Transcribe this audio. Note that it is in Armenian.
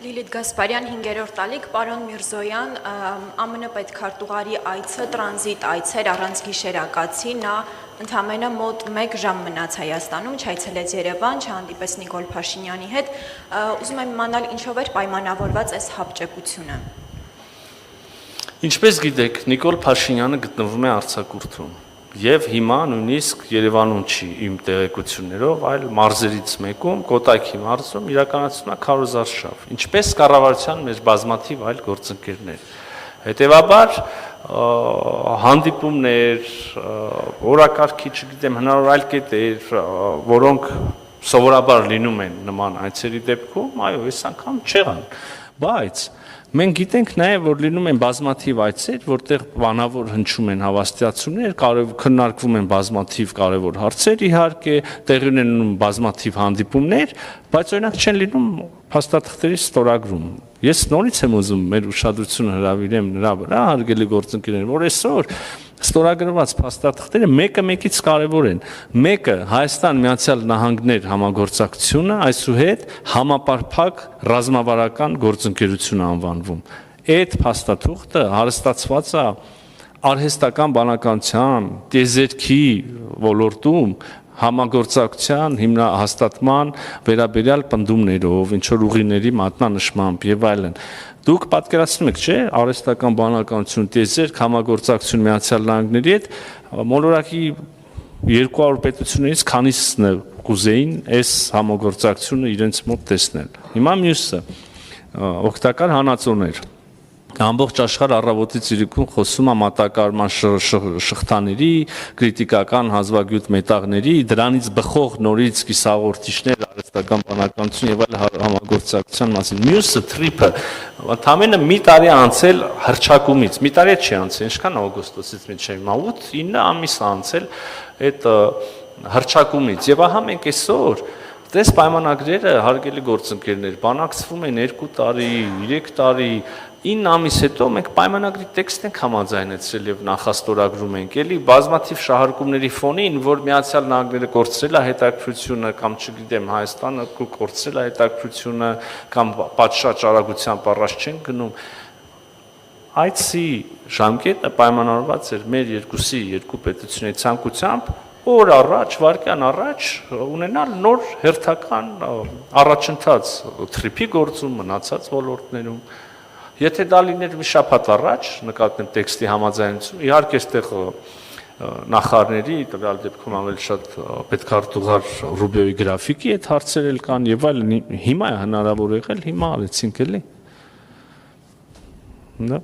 Լիլիթ Գասպարյան, 5-րդ տալիք, պարոն Միրզոյան, ԱՄՆ պետքարտուղարի այցը տրանզիտ այց էր առանց գիշերակացի, նա ընդամենը մոտ 1 ժամ մնաց Հայաստանում, չայցելեց Երևան, չհանդիպեց Նիկոլ Փաշինյանի հետ, ուզում եմ իմանալ ինչով էր պայմանավորված այս հապճեպությունը։ Ինչպես գիտեք, Նիկոլ Փաշինյանը գտնվում է արձակուրդում եւ հիմա նույնիսկ Երևանում չի իմ տեղեկություններով, այլ մարզերից մեկում, Կոտայքի մարզում իրականացնում է քարոզարշավ, ինչպես կառավարության մեջ բազմաթիվ այլ գործընկերներ։ Հետևաբար հանդիպումներ, օրակարգի, չգիտեմ, հնարավոր այլ կետեր, որոնք սովորաբար լինում են նման այցերի դեպքում, այո, այս անգամ չեղան, բայց մենք գիտենք նաև, որ լինում են բազմաթիվ այցեր, որտեղ բանավոր հնչում են հավաստիացումներ, քննարկվում են բազմաթիվ կարևոր հարցեր, իհարկե, տեղի ունենում բազմաթիվ հանդիպումներ, բայց օրինակ չեն լինում փաստաթղթերի ստորագրում։ Ես նորից եմ ուզում մեր ուշադրությունը հրավիրեմ նրա վրա, հարգելի գործընկերներ, որ այսօր ստորագրված փաստաթղթերը մեկը մեկից կարևոր են։ Մեկը Հայաստան Միացյալ Նահանգներ համագործակցությունը, այսուհետ համապարփակ ռազմավարական գործընկերություն անվանվում։ Այդ փաստաթուղթը հարստացված է արհեստական բանականության, տիեզերքի ոլորտում համագործակցության հիմնահաստատման վերաբերյալ պնդումներով, ինչ որ ուղիների մատնանշմամբ եւ այլն։ Դուք պատկերացնում եք, չէ՞, արհեստական բանականություն, տիեզերք համագործակցություն Միացյալ Նահանգների հետ մոլորակի 200 պետություններից քանիսն կուզեին այս համագործակցությունը իրենց մոտ տեսնել։ Հիմա մյուսը օգտակար հանածոներ։ Ամբողջ աշխարհ առավոտից իրիկուն խոսում է մատակարարման շղթաների, քրիտիկական հազվագյուտ մետաղների, դրանից բխող նորից կիսաղորդիչներ, արհեստական բանականություն եւ այլ համագործակցության մասին։ Մյուսը թրիփը ընդամենը մի տարի անցել հռչակումից, մի տարի չի անցել, ինչքան օգոստոսից մինչեւ հիմա 8-9 ամիս անցել այդ հռչակումից։ Եվ ահա մենք այսօր Դες պայմանագրերը, հարգելի գործընկերներ, բանակցվում են 2 տարի, 3 տարի, 9 ամիս հետո մենք պայմանագրի տեքստ ենք համաձայնեցրել եւ նախաստորագրում ենք, էլի բազմաթիվ շահարկումների ֆոնին, որ Միացյալ Նահանգները կորցրել է հետաքրությունը կամ չգիտեմ Հայաստանը կորցրել է հետաքրությունը կամ պատշաճ արագությամբ առաջ չեն գնում։ Այցի ժամկետը պայմանավորված էր մեր երկու պետությունների ցանկությամբ օր առաջ, վայրկյան առաջ ունենալ նոր հերթական առաջընթաց թրիփի գործում, մնացած ոլորտներում։ Եթե դա լիներ մի շաբաթ առաջ, նկատեմ տեքստի համաձայնություն, իհարկե այստեղ նախարարների, տվյալ դեպքում ավելի շատ պետքարտուղար Ռուբիոյի գրաֆիկի այդ հարցեր էլ կան եւ այլն, հիմա է հնարավոր եղել, հիմա արեցինք էլի։ Դա